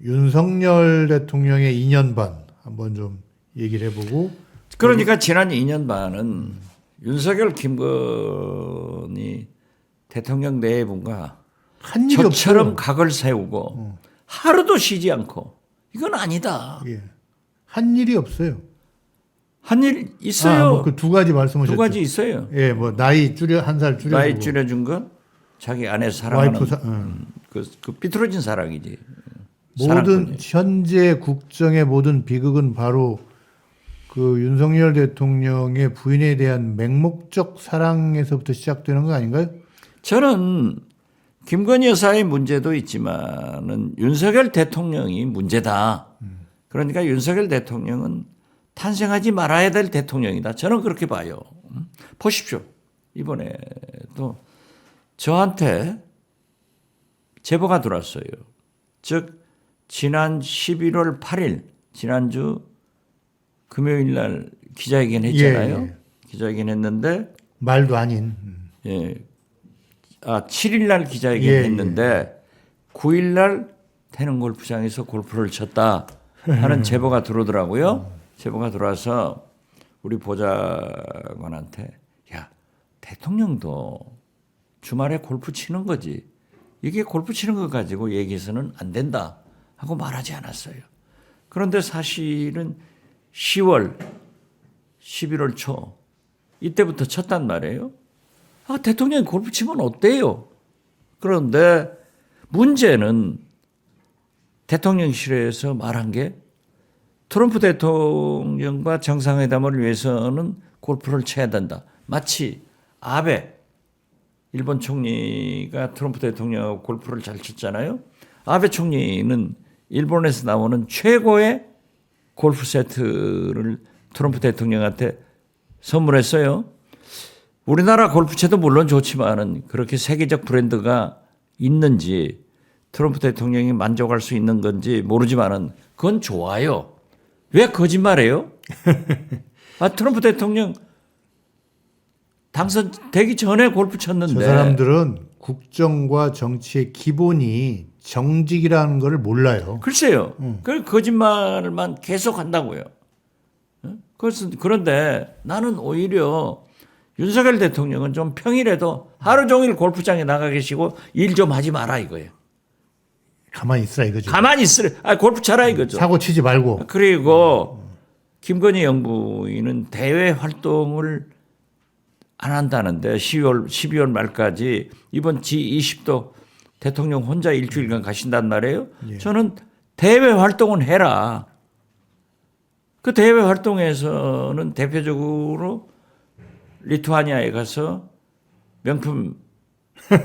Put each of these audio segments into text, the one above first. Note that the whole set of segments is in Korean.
윤석열 대통령의 2년 반 한번 좀 얘기를 해보고. 그러니까 지난 2년 반은 윤석열, 김건희 대통령 네 분과 한 일이 저처럼 없어요. 각을 세우고 하루도 쉬지 않고 이건 아니다. 예. 한 일이 없어요. 한 일 있어요. 그 두 가지 말씀하셨죠. 두 가지 있어요. 예, 뭐 나이 줄여 한 살 줄여주고. 나이 줄여준 건 자기 아내 사랑하는 그 삐뚤어진 사랑이지. 모든 현재 국정의 모든 비극은 바로 그 윤석열 대통령의 부인에 대한 맹목적 사랑에서부터 시작되는 거 아닌가요? 저는 김건희 여사의 문제도 있지만은 윤석열 대통령이 문제다. 그러니까 윤석열 대통령은 탄생하지 말아야 될 대통령이다. 저는 그렇게 봐요. 보십시오. 이번에도 저한테 제보가 들어왔어요. 즉 지난 11월 8일 지난주 금요일 날 기자회견 했잖아요. 예. 기자회견 했는데 말도 아닌. 예. 7일 날 기자회견 했는데 9일 날 태릉골프장에서 골프를 쳤다 하는 제보가 들어오더라고요. 제보가 들어와서 우리 보좌관한테 야, 대통령도 주말에 골프 치는 거지. 이게 골프 치는 거 가지고 얘기해서는 안 된다 하고 말하지 않았어요. 그런데 사실은 10월, 11월 초 이때부터 쳤단 말이에요. 대통령이 골프 치면 어때요? 그런데 문제는 대통령실에서 말한 게 트럼프 대통령과 정상회담을 위해서는 골프를 쳐야 된다. 마치 아베 일본 총리가 트럼프 대통령하고 골프를 잘 쳤잖아요. 아베 총리는 일본에서 나오는 최고의 골프 세트를 트럼프 대통령한테 선물했어요. 우리나라 골프채도 물론 좋지만은 그렇게 세계적 브랜드가 있는지 트럼프 대통령이 만족할 수 있는 건지 모르지만은 그건 좋아요. 왜 거짓말해요? 트럼프 대통령 당선되기 전에 골프 쳤는데. 저 사람들은 국정과 정치의 기본이 정직이라는 걸 몰라요. 글쎄요. 그 거짓말만 계속 한다고요. 그런데 나는 오히려 윤석열 대통령은 좀 평일에도 하루 종일 골프장에 나가 계시고 일 좀 하지 마라 이거예요. 가만히 있으라 이거죠. 가만히 있으라. 골프 차라 이거죠. 사고 치지 말고. 그리고 김건희 영부인은 대외 활동을 안 한다는데 12월 말까지 이번 G20도 대통령 혼자 일주일간 가신단 말이에요. 예. 저는 대외 활동은 해라. 그 대외 활동에서는 대표적으로 리투아니아에 가서 명품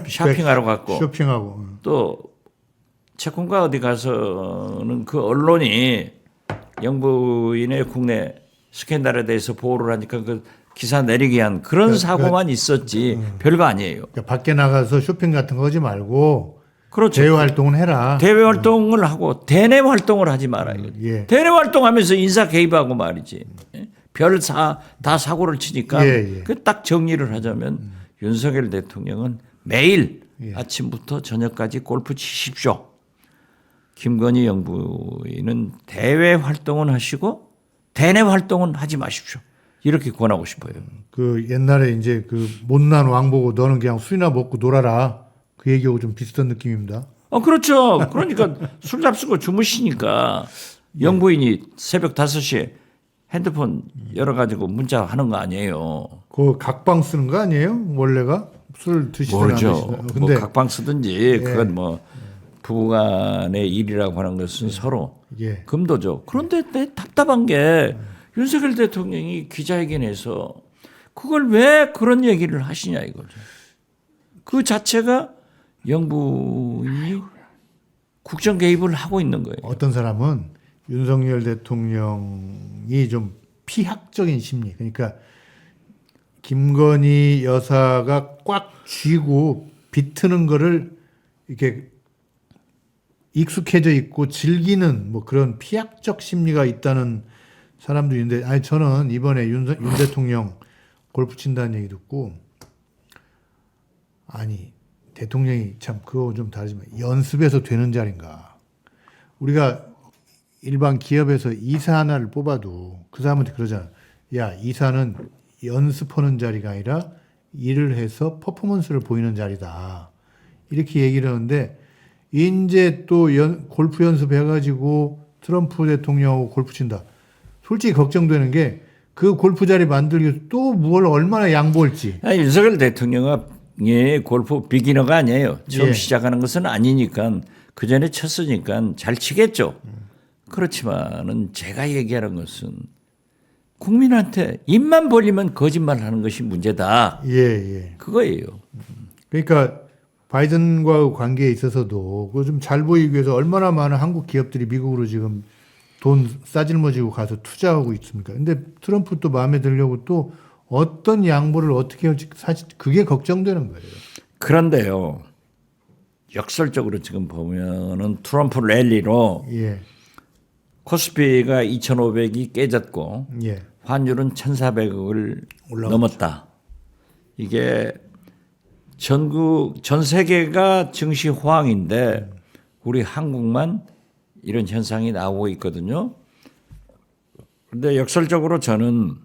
쇼핑하러 갔고 쇼핑하고. 또 체코인가 어디 가서는 그 언론이 영부인의 국내 스캔들에 대해서 보호를 하니까 그 기사 내리게 한 그런 사고만 있었지 별거 아니에요. 그러니까 밖에 나가서 쇼핑 같은 거 하지 말고 그렇죠. 대외 활동은 해라. 대외 활동을 하고 대내 활동을 하지 마라. 예. 대내 활동하면서 인사 개입하고 말이지. 다 사고를 치니까 그 딱 정리를 하자면 윤석열 대통령은 매일 아침부터 저녁까지 골프 치십시오. 김건희 영부인은 대외 활동은 하시고 대내 활동은 하지 마십시오. 이렇게 권하고 싶어요. 그 옛날에 이제 그 못난 왕 보고 너는 그냥 술이나 먹고 놀아라. 그 얘기하고 좀 비슷한 느낌입니다. 그렇죠. 그러니까 술 잡수고 주무시니까 영부인이 새벽 5시에 핸드폰 열어가지고 문자 하는 거 아니에요. 그 각방 쓰는 거 아니에요? 원래가 술 드시든 모르죠. 안 드시든. 근데 뭐 각방 쓰든지 그건 뭐 부부간의 일이라고 하는 것은 서로 금도죠. 그런데 답답한 게 윤석열 대통령이 기자회견에서 그걸 왜 그런 얘기를 하시냐 이거죠. 그 자체가 영부인이 국정 개입을 하고 있는 거예요. 어떤 사람은 윤석열 대통령이 좀 피학적인 심리. 그러니까 김건희 여사가 꽉 쥐고 비트는 거를 이렇게 익숙해져 있고 즐기는 뭐 그런 피학적 심리가 있다는 사람도 있는데, 아니 저는 이번에 윤 대통령 골프 친다는 얘기 듣고, 아니 대통령이 참 그거 좀 다르지만 연습해서 되는 자리인가. 우리가 일반 기업에서 이사 하나를 뽑아도 그 사람한테 그러잖아. 야, 이사는 연습하는 자리가 아니라 일을 해서 퍼포먼스를 보이는 자리다. 이렇게 얘기를 하는데 이제 또 골프 연습해가지고 트럼프 대통령하고 골프 친다. 솔직히 걱정되는 게 그 골프 자리 만들기 위해서 또 뭘 얼마나 양보할지. 윤석열 대통령이 골프 비기너가 아니에요. 처음 예. 시작하는 것은 아니니까 그 전에 쳤으니까 잘 치겠죠. 그렇지만은 제가 얘기하는 것은 국민한테 입만 벌리면 거짓말하는 것이 문제다. 예, 예. 그거예요. 그러니까 바이든과 관계에 있어서도 그거 좀 잘 보이기 위해서 얼마나 많은 한국 기업들이 미국으로 지금 돈 싸질머지고 가서 투자하고 있습니까? 근데 트럼프 또 마음에 들려고 또 어떤 양보를 어떻게 할지 사실 그게 걱정되는 거예요. 그런데요. 역설적으로 지금 보면은 트럼프 랠리로 예. 코스피가 2,500이 깨졌고 예. 환율은 1,400억을 올라갔죠. 넘었다. 이게 전 세계가 증시 호황인데 우리 한국만 이런 현상이 나오고 있거든요. 그런데 역설적으로 저는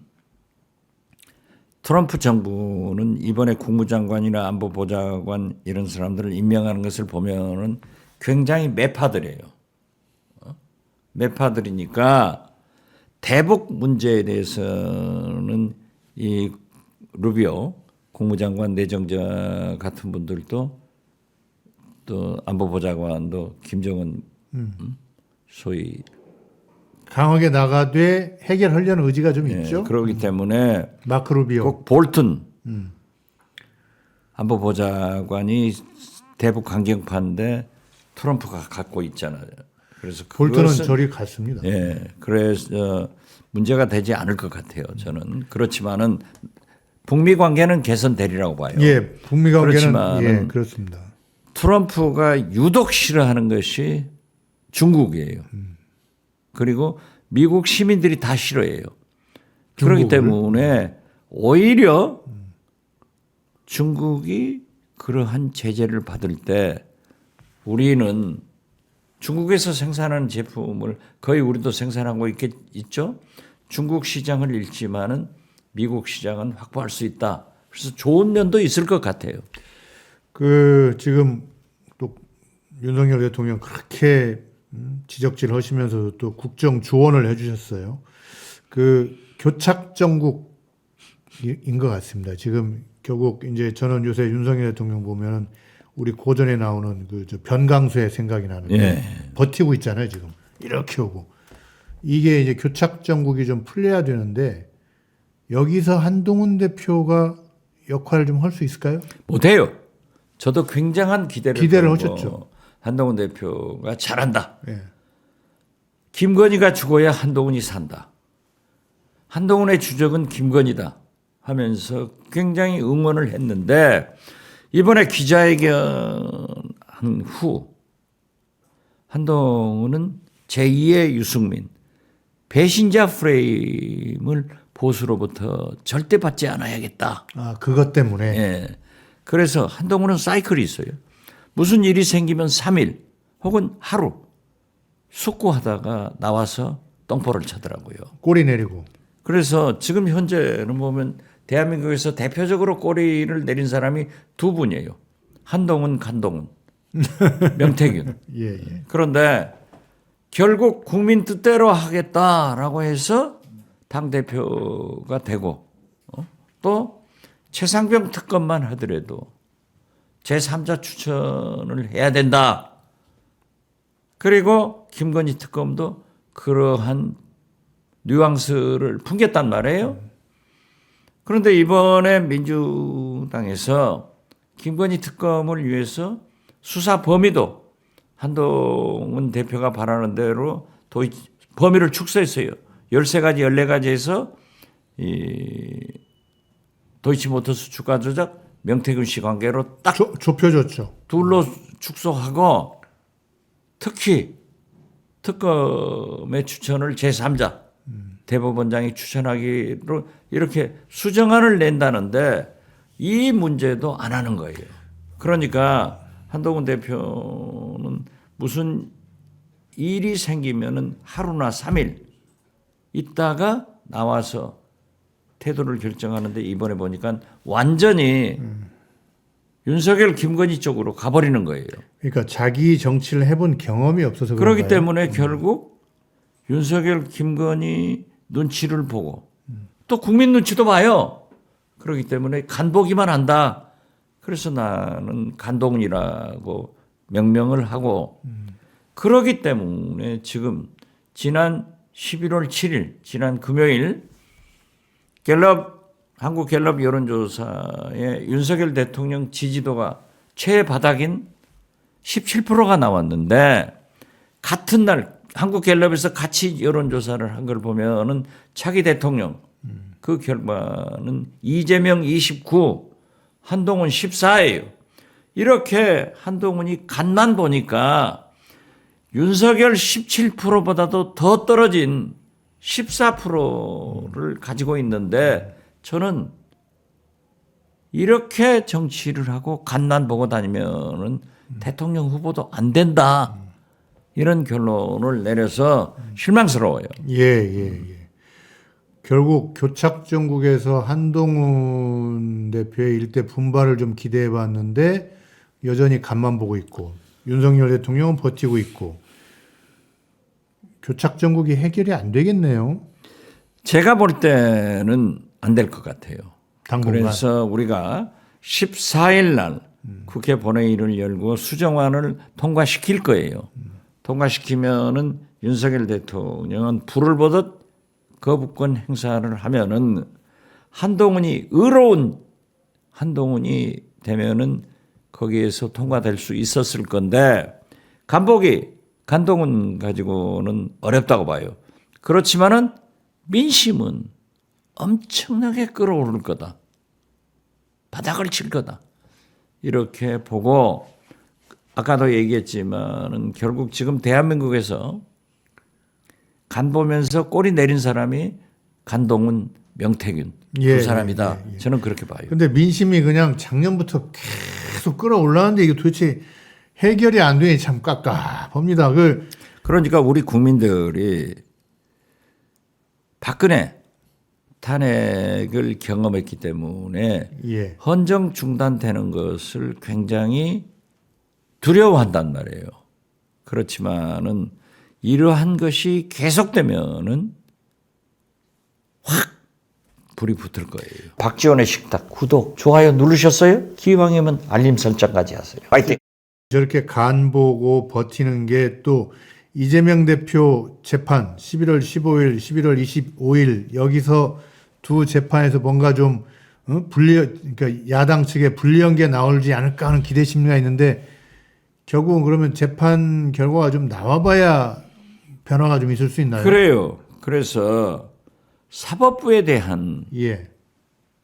트럼프 정부는 이번에 국무장관이나 안보보좌관 이런 사람들을 임명하는 것을 보면은 굉장히 매파들이에요. 매파들이니까 대북 문제에 대해서는 이 루비오 국무장관 내정자 같은 분들도 또 안보보좌관도 김정은 소위 강하게 나가되 해결하려는 의지가 좀 있죠. 그렇기 때문에 마크 루비오. 꼭 볼튼 안보보좌관이 대북 강경파인데 트럼프가 갖고 있잖아요. 그래서 볼튼은 그것은 저리 갔습니다. 예, 그래서 문제가 되지 않을 것 같아요. 저는 그렇지만은 북미 관계는 개선되리라고 봐요. 예, 북미 관계는 그렇지만은 예, 그렇습니다. 트럼프가 유독 싫어하는 것이 중국이에요. 그리고 미국 시민들이 다 싫어해요. 그렇기 때문에 오히려 중국이 그러한 제재를 받을 때 우리는 중국에서 생산하는 제품을 거의 우리도 생산하고 있죠. 중국 시장을 잃지만은 미국 시장은 확보할 수 있다. 그래서 좋은 면도 있을 것 같아요. 그 지금 또 윤석열 대통령 그렇게 지적질 하시면서 또 국정 조언을 해주셨어요. 그 교착 정국인 것 같습니다. 지금 결국 이제 저는 요새 윤석열 대통령 보면은 우리 고전에 나오는 그 저 변강수의 생각이 나는데 예. 버티고 있잖아요. 지금 이렇게 오고 이게 이제 교착 정국이 좀 풀려야 되는데 여기서 한동훈 대표가 역할을 좀 할 수 있을까요? 못해요. 저도 굉장한 기대를 걸고 하셨죠. 한동훈 대표가 잘한다. 예. 김건희가 죽어야 한동훈이 산다. 한동훈의 주적은 김건희다 하면서 굉장히 응원을 했는데 이번에 기자회견한 후 한동훈은 제2의 유승민 배신자 프레임을 보수로부터 절대 받지 않아야겠다. 아, 그것 때문에. 예. 그래서 한동훈은 사이클이 있어요. 무슨 일이 생기면 3일 혹은 하루 숙고하다가 나와서 똥포를 차더라고요. 꼬리 내리고. 그래서 지금 현재는 보면 대한민국에서 대표적으로 꼬리를 내린 사람이 두 분이에요. 한동훈, 간동훈, 명태균. 예, 예. 그런데 결국 국민 뜻대로 하겠다라고 해서 당대표가 되고 또 최상병 특검만 하더라도 제3자 추천을 해야 된다. 그리고 김건희 특검도 그러한 뉘앙스를 풍겼단 말이에요. 그런데 이번에 민주당에서 김건희 특검을 위해서 수사 범위도 한동훈 대표가 바라는 대로 범위를 축소했어요. 13가지, 14가지에서 이 도이치모터스 주가 조작, 명태균 씨 관계로 딱 좁혀졌죠. 둘로 축소하고 특히 특검의 추천을 제3자 대법원장이 추천하기로 이렇게 수정안을 낸다는데 이 문제도 안 하는 거예요. 그러니까 한동훈 대표는 무슨 일이 생기면은 하루나 3일 있다가 나와서 태도를 결정하는데 이번에 보니까 완전히 윤석열, 김건희 쪽으로 가버리는 거예요. 그러니까 자기 정치를 해본 경험이 없어서 그렇기 그런가요? 때문에 결국 윤석열, 김건희 눈치를 보고 또 국민 눈치도 봐요. 그렇기 때문에 간보기만 한다. 그래서 나는 간동이라고 명명을 하고 그러기 때문에 지금 지난 11월 7일 지난 금요일 한국 갤럽 여론조사에 윤석열 대통령 지지도가 최바닥인 17%가 나왔는데 같은 날 한국 갤럽에서 같이 여론조사를 한 걸 보면은 차기 대통령 그 결과는 이재명 29, 한동훈 14예요. 이렇게 한동훈이 간만 보니까 윤석열 17%보다도 더 떨어진 14%를 가지고 있는데 저는 이렇게 정치를 하고 간만 보고 다니면은 대통령 후보도 안 된다. 이런 결론을 내려서 실망스러워요. 예. 결국 교착정국에서 한동훈 대표의 일대 분발을 좀 기대해 봤는데 여전히 간만 보고 있고 윤석열 대통령은 버티고 있고 교착정국이 해결이 안 되겠네요. 제가 볼 때는 안 될 것 같아요. 당분간. 그래서 우리가 14일 날 국회 본회의를 열고 수정안을 통과시킬 거예요. 통과시키면은 윤석열 대통령은 불을 보듯 거부권 행사를 하면은 한동훈이 의로운 한동훈이 되면은 거기에서 통과될 수 있었을 건데 간동훈 가지고는 어렵다고 봐요. 그렇지만은 민심은 엄청나게 끌어오를 거다. 바닥을 칠 거다. 이렇게 보고 아까도 얘기했지만은 결국 지금 대한민국에서 간 보면서 꼬리 내린 사람이 간동훈, 명태균 두 사람이다. 저는 그렇게 봐요. 근데 민심이 그냥 작년부터 계속 끌어올라는데 이게 도대체 해결이 안 되니 참 깝깝합니다. 그러니까 우리 국민들이 박근혜 탄핵을 경험했기 때문에 헌정 중단되는 것을 굉장히 두려워한단 말이에요. 그렇지만은 이러한 것이 계속되면은 확 불이 붙을 거예요. 박지원의 식탁 구독, 좋아요 누르셨어요? 기왕이면 알림 설정까지 하세요. 파이팅! 저렇게 간 보고 버티는 게 또 이재명 대표 재판 11월 15일, 11월 25일 여기서 두 재판에서 뭔가 좀 그러니까 야당 측에 불리한 게 나오지 않을까 하는 기대 심리가 있는데 결국은 그러면 재판 결과가 좀 나와봐야 변화가 좀 있을 수 있나요? 그래요. 그래서 사법부에 대한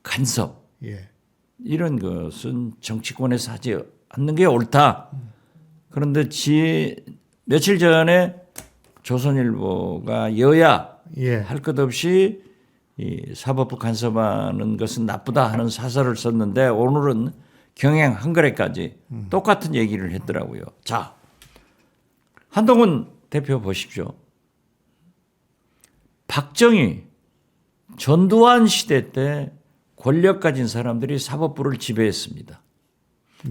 간섭 이런 것은 정치권에서 하지 않는 게 옳다. 그런데 며칠 전에 조선일보가 여야 할 것 없이 이 사법부 간섭하는 것은 나쁘다 하는 사설을 썼는데 오늘은 경향 한겨레까지 똑같은 얘기를 했더라고요. 자, 한동훈 대표 보십시오. 박정희, 전두환 시대 때 권력 가진 사람들이 사법부를 지배했습니다.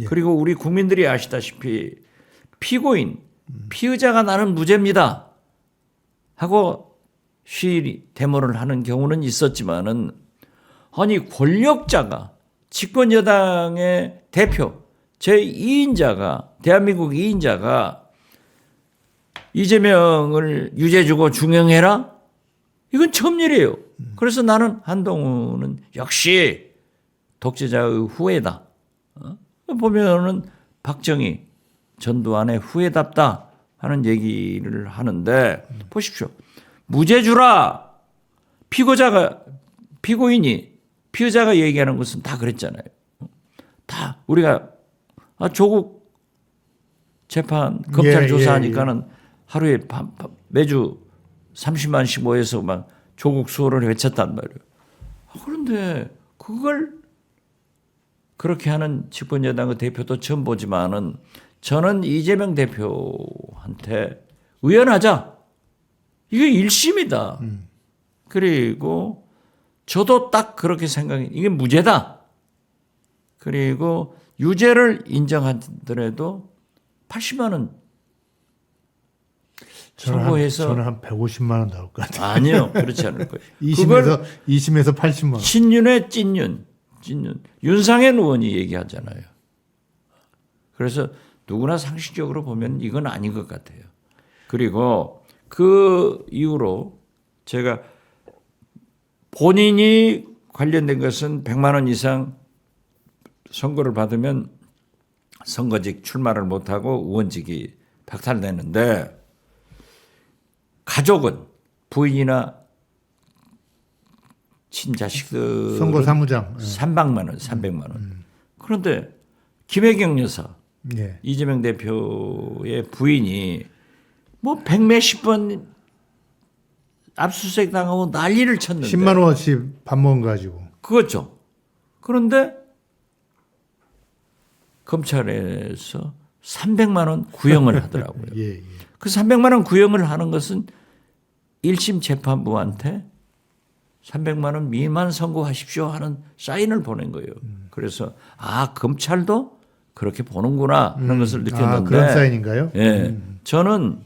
그리고 우리 국민들이 아시다시피 피고인, 피의자가 나는 무죄입니다 하고 시위 데모를 하는 경우는 있었지만은 아니 권력자가 집권 여당의 대표 제2인자가 대한민국 2인자가 이재명을 유죄 주고 중형해라? 이건 처음 일이에요. 그래서 나는 한동훈은 역시 독재자의 후예다. 보면은 박정희, 전두환의 후예답다 하는 얘기를 하는데 보십시오. 무죄 주라. 피의자가 얘기하는 것은 다 그랬잖아요. 다 우리가 조국 재판 검찰 조사하니까는 하루에 매주 30만씩 모여서 막 조국 수호를 외쳤단 말이에요. 그런데 그걸 그렇게 하는 집권 여당의 대표도 처음 보지만은 저는 이재명 대표한테 의연하자. 이게 1심이다. 그리고 저도 딱 그렇게 생각해. 이게 무죄다. 그리고 유죄를 인정하더라도 80만 원 선고해서 저는 한 150만 원 나올 것 같아요. 아니요. 그렇지 않을 거예요. 2심에서 80만 원. 신윤의 찐윤. 윤상현 의원이 얘기하잖아요. 그래서 누구나 상식적으로 보면 이건 아닌 것 같아요. 그리고 그 이후로 제가 본인이 관련된 것은 100만 원 이상 선고를 받으면 선거직 출마를 못하고 의원직이 박탈되는데 가족은 부인이나 친자식들 선거 사무장 300만 원, 300만 원. 그런데 김혜경 여사, 예. 이재명 대표의 부인이 뭐 100몇십 번 압수수색 당하고 난리를 쳤는데 10만 원씩 밥 먹은 거 가지고. 그거죠. 그런데 검찰에서 300만 원 구형을 하더라고요. 예, 예. 그 300만 원 구형을 하는 것은 1심 재판부한테 300만 원 미만 선고하십시오 하는 사인을 보낸 거예요. 그래서 검찰도 그렇게 보는구나 하는 것을 느꼈는데 그런 사인인가요? 예, 저는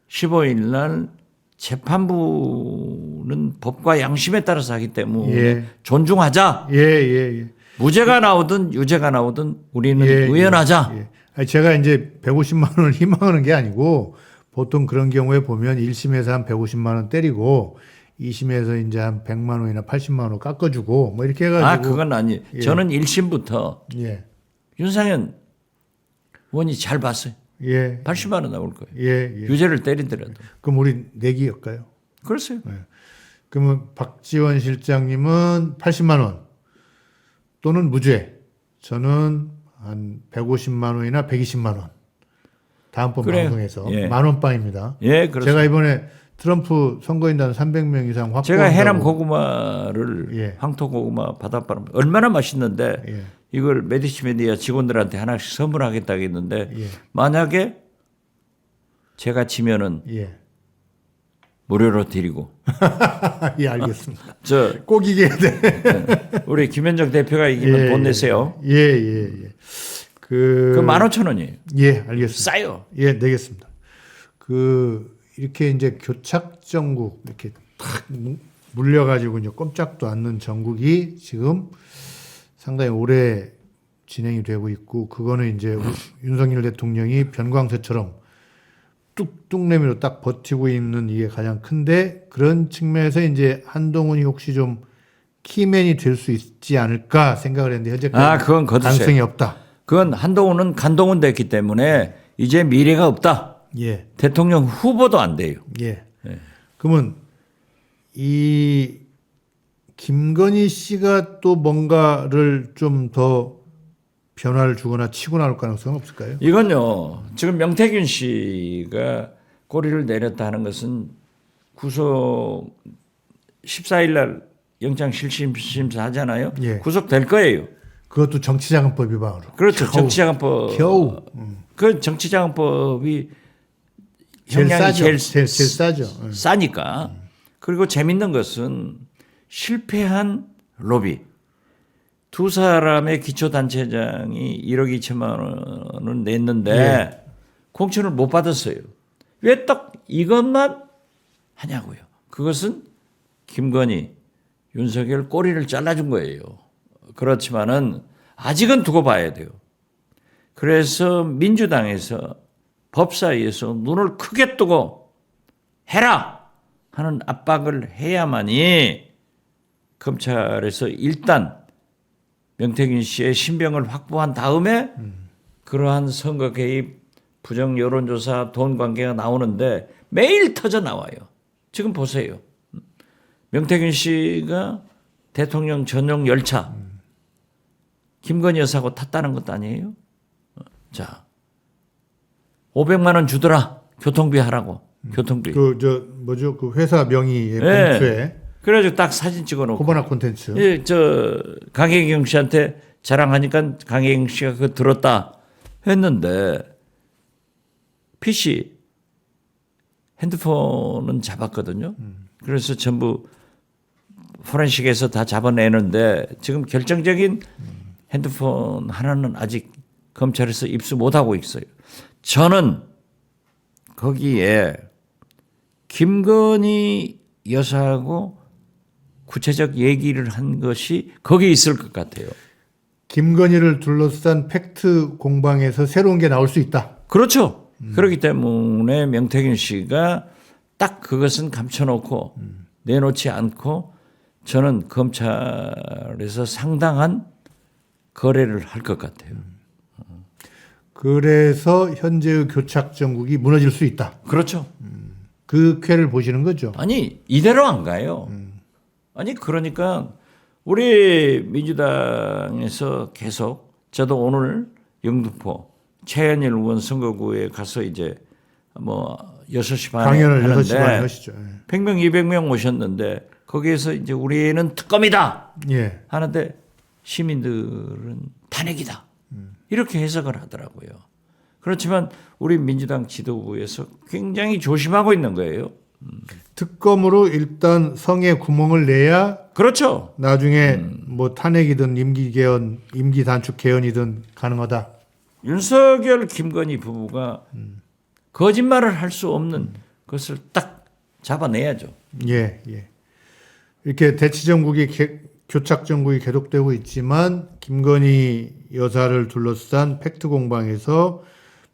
15일 날 재판부는 법과 양심에 따라서 하기 때문에 예. 존중하자. 예, 예, 예. 무죄가 나오든 유죄가 나오든 우리는 의연하자. 예. 아니, 제가 이제 150만 원을 희망하는 게 아니고 보통 그런 경우에 보면 1심에서 한 150만 원 때리고 2심에서 이제 한 100만 원이나 80만 원 깎아주고 뭐 이렇게 해가지고. 그건 아니. 예. 저는 1심부터 예. 윤상현 의원이 잘 봤어요. 예. 80만 원 나올 거예요. 예, 예. 유죄를 때리더라도. 그럼 우리 내기일까요? 그렇어요. 예. 그러면 박지원 실장님은 80만 원 또는 무죄. 저는 한 150만 원이나 120만 원. 다음번 그래요. 방송에서 예. 만원빵입니다. 예, 그렇습니다. 제가 이번에 트럼프 선거인단 300명 이상 확보한다고. 제가 해남 고구마를 예. 황토 고구마 바닷바람 얼마나 맛있는데 예. 이걸 메디치 메디아 직원들한테 하나씩 선물하겠다고 했는데 예. 만약에 제가 지면은 예. 무료로 드리고 예, 알겠습니다. 저 꼭 이겨야 돼. 우리 김현정 대표가 이기면 돈 내세요. 예, 예, 예. 그 15,000원이에요. 예, 알겠습니다. 싸요. 예, 내겠습니다. 이렇게 이제 교착 정국 이렇게 탁 물려가지고 이제 꼼짝도 않는 정국이 지금 상당히 오래 진행이 되고 있고 그거는 이제 윤석열 대통령이 변광세처럼 뚝뚝 내밀어 딱 버티고 있는 이게 가장 큰데 그런 측면에서 이제 한동훈이 혹시 좀 키맨이 될 수 있지 않을까 생각을 했는데 현재까지 그건 거두세요. 가능성이 없다. 그건 한동훈은 간동훈 됐기 때문에 이제 미래가 없다. 예. 대통령 후보도 안 돼요. 예. 예. 그러면 이 김건희 씨가 또 뭔가를 좀 더 변화를 주거나 치고 나올 가능성은 없을까요? 이건요. 지금 명태균 씨가 꼬리를 내렸다 하는 것은 구속 14일 날 영장 실심 심사 하잖아요. 예. 구속될 거예요. 그것도 정치자금법 위반으로. 그렇죠. 정치자금법. 겨우. 그 정치자금법이 제일 형량이 싸죠. 제일 제일 싸죠. 싸니까. 그리고 재밌는 것은 실패한 로비. 두 사람의 기초단체장이 1억 2천만 원을 냈는데 공천을 못 받았어요. 왜 딱 이것만 하냐고요. 그것은 김건희, 윤석열 꼬리를 잘라준 거예요. 그렇지만은 아직은 두고 봐야 돼요. 그래서 민주당에서 법사위에서 눈을 크게 뜨고 해라 하는 압박을 해야만이 검찰에서 일단 명태균 씨의 신병을 확보한 다음에 그러한 선거 개입, 부정 여론조사, 돈 관계가 나오는데 매일 터져 나와요. 지금 보세요. 명태균 씨가 대통령 전용 열차 김건희 여사하고 탔다는 것도 아니에요. 자, 500만 원 주더라. 교통비 하라고. 교통비. 그 회사 명의의 네. 봉투에 그래가지고 딱 사진 찍어놓고. 코바나 콘텐츠. 예, 강혜경 씨한테 자랑하니까 강혜경 씨가 그거 들었다 했는데 PC 핸드폰은 잡았거든요. 그래서 전부 포렌식에서 다 잡아내는데 지금 결정적인 핸드폰 하나는 아직 검찰에서 입수 못하고 있어요. 저는 거기에 김건희 여사하고 구체적 얘기를 한 것이 거기에 있을 것 같아요. 김건희를 둘러싼 팩트 공방에서 새로운 게 나올 수 있다. 그렇죠. 그렇기 때문에 명태균 씨가 딱 그것은 감춰놓고 내놓지 않고 저는 검찰에서 상당한 거래를 할 것 같아요. 그래서 현재의 교착 정국이 무너질 수 있다. 그렇죠. 그 쾌를 보시는 거죠. 아니 이대로 안 가요. 아니 그러니까 우리 민주당에서 계속 저도 오늘 영등포 최현일 의원 선거구에 가서 이제 뭐 6시 반에 강연을 하는데 6시 반에 하시죠. 100명, 200명 오셨는데 거기에서 이제 우리는 특검이다 예. 하는데 시민들은 탄핵이다. 이렇게 해석을 하더라고요. 그렇지만 우리 민주당 지도부에서 굉장히 조심하고 있는 거예요. 특검으로 일단 성에 구멍을 내야 그렇죠. 나중에 뭐 탄핵이든 임기 개헌, 임기 단축 개헌이든 가능하다. 윤석열, 김건희 부부가 거짓말을 할 수 없는 것을 딱 잡아내야죠. 예, 예. 이렇게 대치 정국이 교착 정국이 계속되고 있지만 김건희 여사를 둘러싼 팩트 공방에서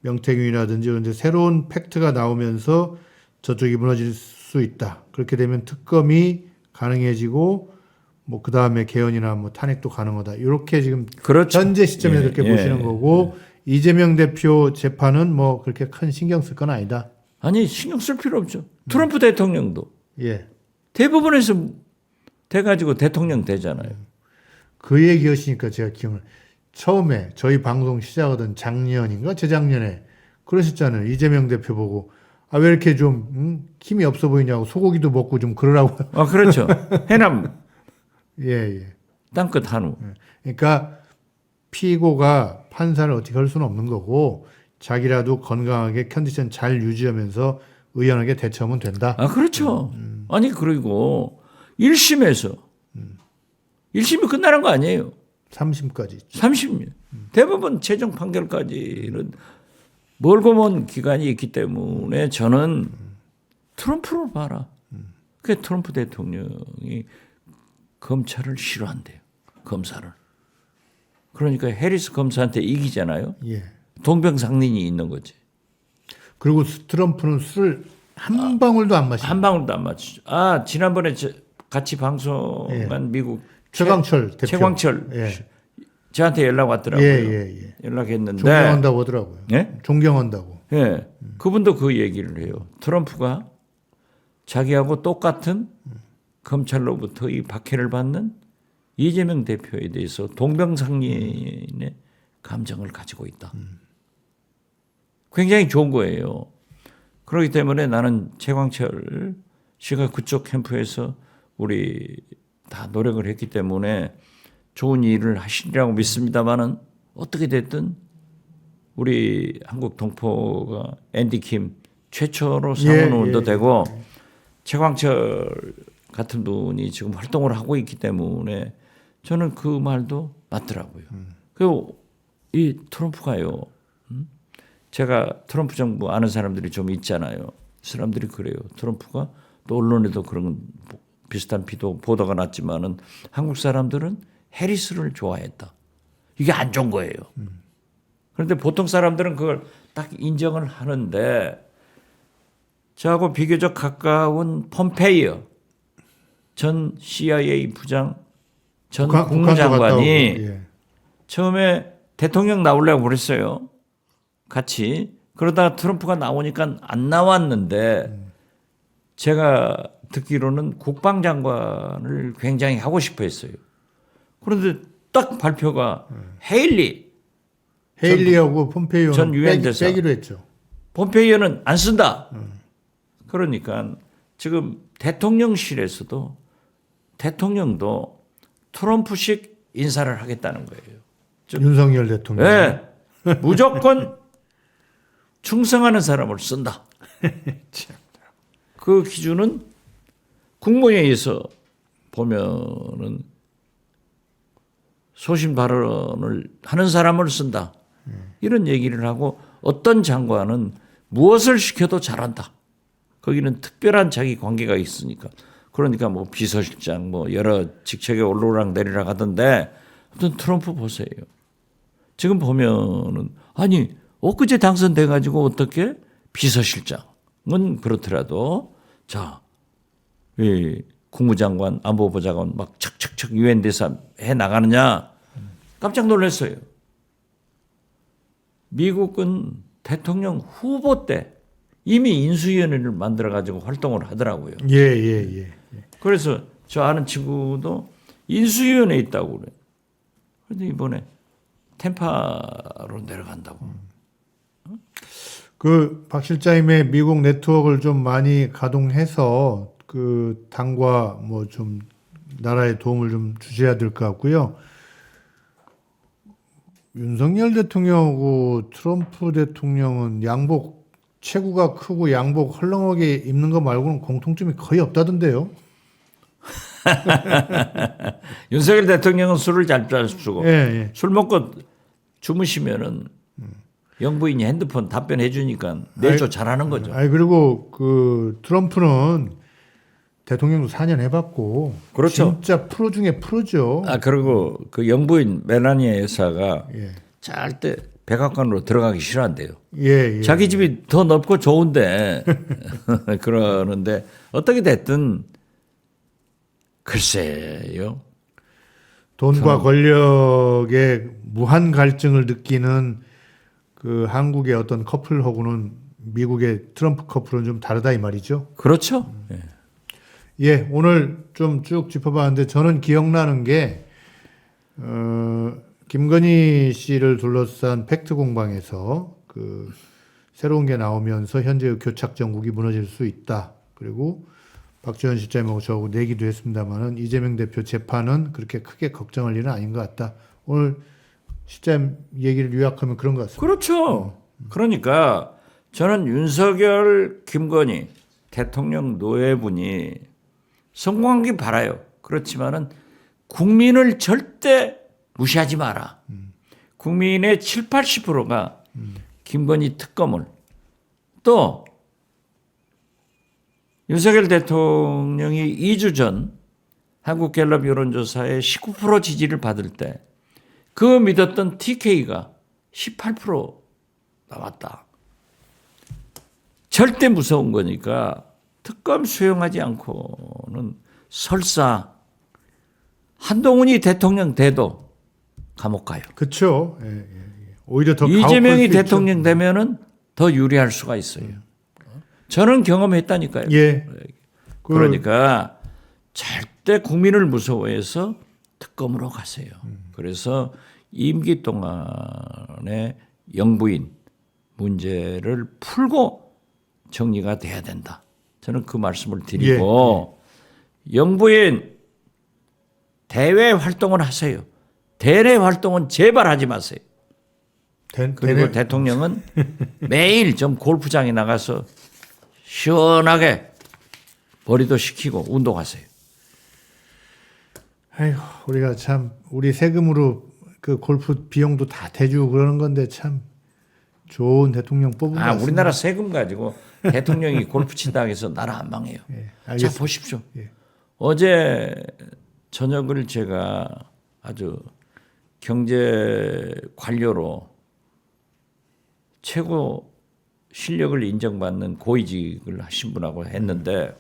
명태균이라든지 이런 데 새로운 팩트가 나오면서 저쪽이 무너질 수 있다. 그렇게 되면 특검이 가능해지고 뭐 그 다음에 개헌이나 뭐 탄핵도 가능하다. 이렇게 지금 그렇죠. 현재 시점에서 그렇게 보시는 거고 이재명 대표 재판은 뭐 그렇게 큰 신경 쓸 건 아니다. 아니 신경 쓸 필요 없죠. 트럼프 대통령도 예. 대법원에서 돼가지고 대통령 되잖아요. 그 얘기 하시니까 제가 기억을 처음에 저희 방송 시작하던 작년인가 재작년에 그러셨잖아요. 이재명 대표 보고 아 왜 이렇게 좀 힘이 없어 보이냐고 소고기도 먹고 좀 그러라고. 아 그렇죠. 해남 예, 예. 땅끝 한우. 그러니까 피고가 판사를 어떻게 할 수는 없는 거고 자기라도 건강하게 컨디션 잘 유지하면서 의연하게 대처하면 된다. 아 그렇죠. 아니 그리고 1심에서 1심이 끝나는 거 아니에요. 3심까지. 30년. 대법원 최종 판결까지는 멀고 먼 기간이 있기 때문에 저는 트럼프를 봐라. 그 트럼프 대통령이 검찰을 싫어한대요. 검사를. 그러니까 해리스 검사한테 이기잖아요. 예. 동병상련이 있는 거지. 그리고 트럼프는 술을 한 방울도 안 마시고. 한 방울도 안 마시죠. 아 지난번에 같이 방송한 미국 최광철 대표. 최광철 예. 저한테 연락 왔더라고요. 예. 연락했는데 존경한다고 하더라고요. 예? 존경한다고. 예. 그분도 그 얘기를 해요. 트럼프가 자기하고 똑같은 검찰로부터 이 박해를 받는 이재명 대표에 대해서 동병상련의 감정을 가지고 있다. 굉장히 좋은 거예요. 그렇기 때문에 나는 최광철 씨가 그쪽 캠프에서 우리 다 노력을 했기 때문에 좋은 일을 하시리라고 믿습니다만은 어떻게 됐든 우리 한국 동포가 앤디 킴 최초로 상원의원도 되고 최광철 같은 분이 지금 활동을 하고 있기 때문에 저는 그 말도 맞더라고요. 그리고 이 트럼프가요. 제가 트럼프 정부 아는 사람들이 좀 있잖아요. 사람들이 그래요. 트럼프가 또 언론에도 그런 비슷한 보도가 났지만은 한국 사람들은 해리스를 좋아했다. 이게 안 좋은 거예요. 그런데 보통 사람들은 그걸 딱 인정을 하는데 저하고 비교적 가까운 폼페이어 전 CIA 부장 전 국무장관이 처음에 대통령 나오려고 그랬어요. 같이. 그러다가 트럼프가 나오니까 안 나왔는데 제가 듣기로는 국방장관을 굉장히 하고 싶어 했어요. 그런데 딱 발표가 헤일리하고 폼페이오는 전 유엔 대사 빼기로 했죠. 폼페이오는 안 쓴다. 그러니까 지금 대통령실에서도 대통령도 트럼프식 인사를 하겠다는 거예요. 윤석열 대통령. 네. 무조건 충성하는 사람을 쓴다. 그 기준은 국무회의에서 보면은 소신 발언을 하는 사람을 쓴다. 이런 얘기를 하고 어떤 장관은 무엇을 시켜도 잘한다. 거기는 특별한 자기 관계가 있으니까. 그러니까 뭐 비서실장 뭐 여러 직책에 오르락 내리락 하던데 아무튼 트럼프 보세요. 지금 보면은 아니 엊그제 당선돼 가지고 어떻게 비서실장은 그렇더라도 자, 이 국무장관, 안보보좌관 막 척척척 유엔 대사 해 나가느냐 깜짝 놀랐어요. 미국은 대통령 후보 때 이미 인수위원회를 만들어 가지고 활동을 하더라고요. 예. 그래서 저 아는 친구도 인수위원회에 있다고 그래. 그런데 이번에 템파로 내려간다고. 그 박 실장님의 미국 네트워크를 좀 많이 가동해서 그 당과 뭐 좀 나라에 도움을 좀 주셔야 될 것 같고요. 윤석열 대통령하고 트럼프 대통령은 양복 체구가 크고 양복 헐렁하게 입는 거 말고는 공통점이 거의 없다던데요. 윤석열 대통령은 술을 잘 쓰고 예. 술 먹고 주무시면은 영부인이 핸드폰 답변해 주니까 내조 잘하는 거죠. 아니 그리고 그 트럼프는 대통령도 4년 해봤고 그렇죠. 진짜 프로 중에 프로죠. 아 그리고 그 영부인 멜라니아 여사가 예. 절대 백악관으로 들어가기 싫어한대요. 예. 자기 집이 더 넓고 좋은데 그러는데 어떻게 됐든 글쎄요. 돈과 권력의 무한 갈증을 느끼는 그 한국의 어떤 커플하고는 미국의 트럼프 커플은 좀 다르다 이 말이죠. 그렇죠. 예, 오늘 좀 쭉 짚어봤는데 저는 기억나는 게 김건희 씨를 둘러싼 팩트 공방에서 그 새로운 게 나오면서 현재의 교착 정국이 무너질 수 있다. 그리고 박지원 실장님하고 저하고 내기도 했습니다만은 이재명 대표 재판은 그렇게 크게 걱정할 일은 아닌 것 같다. 오늘 실장 얘기를 요약하면 그런 것 같습니다. 그렇죠. 그러니까 저는 윤석열, 김건희 대통령 노예분이 성공하기 바라요. 그렇지만은 국민을 절대 무시하지 마라. 국민의 7, 80%가 김건희 특검을 또 윤석열 대통령이 2주 전 한국갤럽 여론조사에 19% 지지를 받을 때 그 믿었던 TK가 18% 나왔다. 절대 무서운 거니까 특검 수용하지 않고는 설사 한동훈이 대통령 돼도 감옥 가요. 그렇죠. 예. 오히려 더 이재명이 대통령 되면은 더 유리할 수가 있어요. 저는 경험했다니까요. 예. 그러니까 절대 국민을 무서워해서 특검으로 가세요. 그래서 임기 동안에 영부인 문제를 풀고 정리가 돼야 된다. 저는 그 말씀을 드리고 영부인 대외 활동을 하세요. 대내 활동은 제발 하지 마세요. 그리고 대통령은 매일 좀 골프장에 나가서 시원하게 머리도 식히고 운동하세요. 아이고, 우리가 참 우리 세금으로 그 골프 비용도 다 대주고 그러는 건데 참 좋은 대통령 뽑은 것 같습니다. 우리나라 세금 가지고 대통령이 골프 친다고 해서 나라 안 망해요. 자 보십시오. 어제 저녁을 제가 아주 경제 관료로 최고 실력을 인정받는 고위직을 하신 분하고 했는데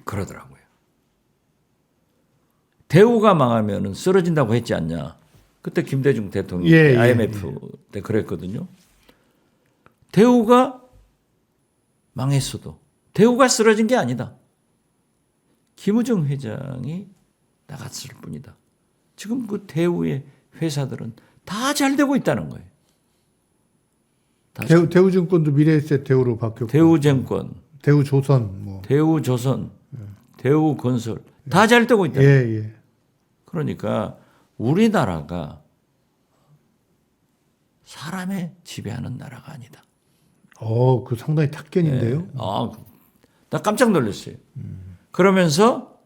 그러더라고요. 대우가 망하면 쓰러진다고 했지 않냐. 그때 김대중 대통령 IMF 때 그랬거든요. 대우가 망했어도 대우가 쓰러진 게 아니다. 김우중 회장이 나갔을 뿐이다. 지금 그 대우의 회사들은 다 잘 되고 있다는 거예요. 대우증권도 미래에셋 대우로 바뀌었고 대우증권, 대우조선, 뭐 대우조선, 대우건설 다 잘 되고 있다. 그러니까 우리나라가 사람의 지배하는 나라가 아니다. 그 상당히 탁견인데요. 나 깜짝 놀랐어요. 그러면서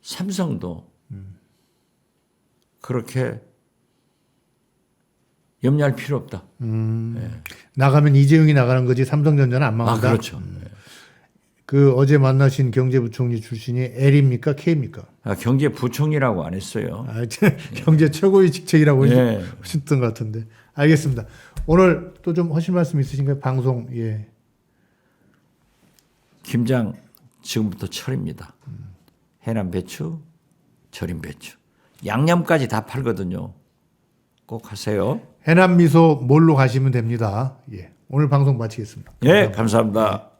삼성도 그렇게 염려할 필요 없다. 나가면 이재용이 나가는 거지 삼성전자는 안 망한다. 그렇죠. 그 어제 만나신 경제부총리 출신이 L입니까 K입니까? 경제부총리라고 안 했어요. 경제 최고의 직책이라고 예. 하셨던 것 같은데. 알겠습니다. 오늘 또 좀 하실 말씀 있으신가요? 방송. 예. 김장 지금부터 철입니다. 해남 배추, 절임 배추, 양념까지 다 팔거든요. 꼭 하세요. 해남 미소 몰로 가시면 됩니다. 예. 오늘 방송 마치겠습니다. 예, 감사합니다.